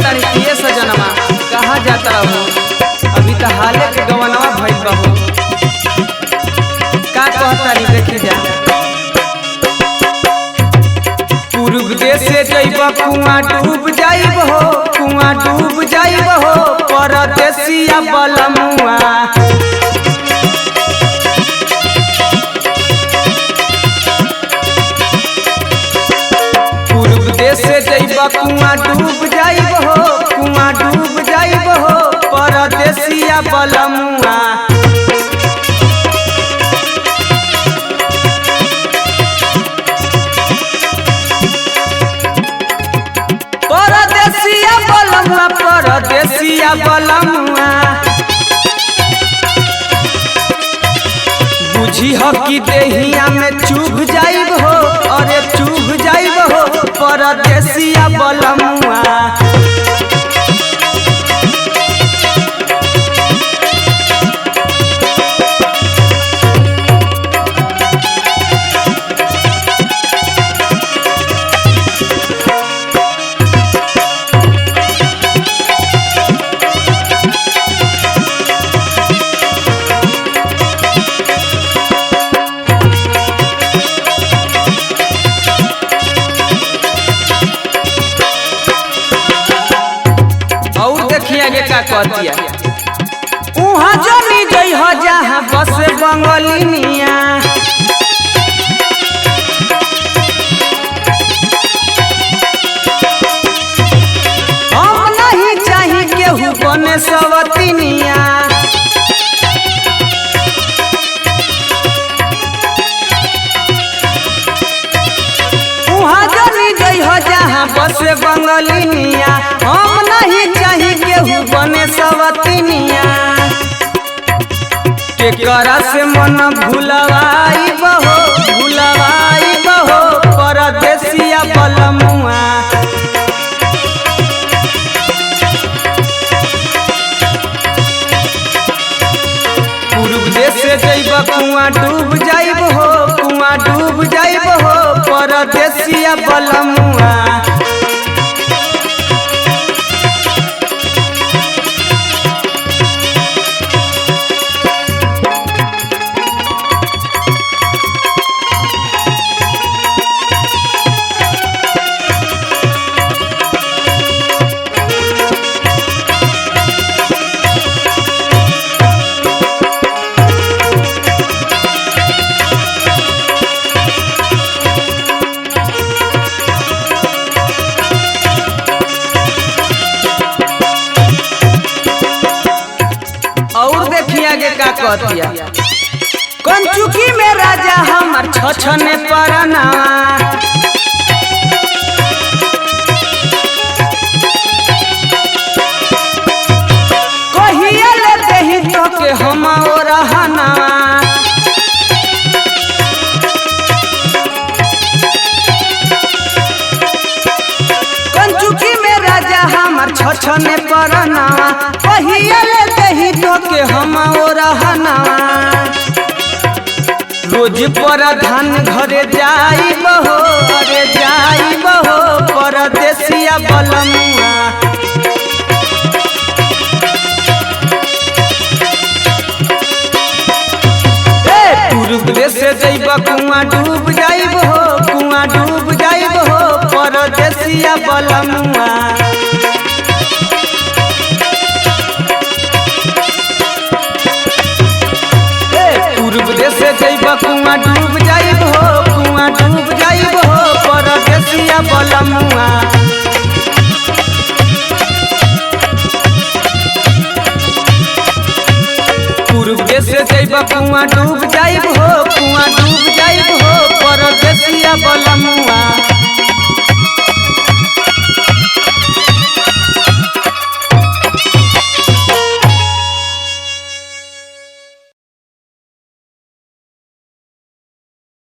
तानी किए सजनमा कहाँ जाता हो? अभी तो हाले के गवनवा भइल बा हो। का कहतानी देखी जा। पूर्व देश से जइब कुआं डूब जाइब हो, कुआं डूब जाइब हो परदेसिया बलमुआ। पूर्व देश से जइब कुआं डूब जाइब हो, कुआं डूब जाइब हो परदेसिया बलमुआ। परदेसिया बलमुआ, परदेसिया बलमुआ। बुझी हो कि देहिया में चुभ जाइब हो, अरे चुभ जाइब हो परदेसिया बलमुआ। आगे का कहतिया। उहाँ जमी गई हो जहाँ बस बंगलिनिया। हम नहीं चाही केहू बने सवतिनिया। उहाँ जमी गई हो जहाँ बस बंगलिनिया। हम नहीं चाही केहू बने सवतिनिया। केकरा से मन भुलवाई बहो, भुलवाई बहो परदेसिया बलमुआ। पूर्व देश से जइब कुआं डूब जाइब हो, कुआं डूब जाइब हो परदेसिया बलमुआ। और देखिए आगे का कहतिया। कंचुकी में राजा हमर छछने परना। कहिया ले देही तो के हम रहना। कंचुकी में राजा हमर छछने परना। कहिया ले देही तो के हम रहना। रोज परधान घरे जाइब हो, अरे जाइब हो परदेसिया बलमुआ। पूर्व देश से जइब कुआं डूब जाइब हो, कुआं डूब जाइब हो परदेसिया बलमुआ। पूर्व देश से जइब कुआं डूब जाइब हो, कुआं डूब जाइब हो परदेसिया बलमुआ। पूर्व देश से जइब कुआं डूब जाइब हो, कुआं डूब जाइब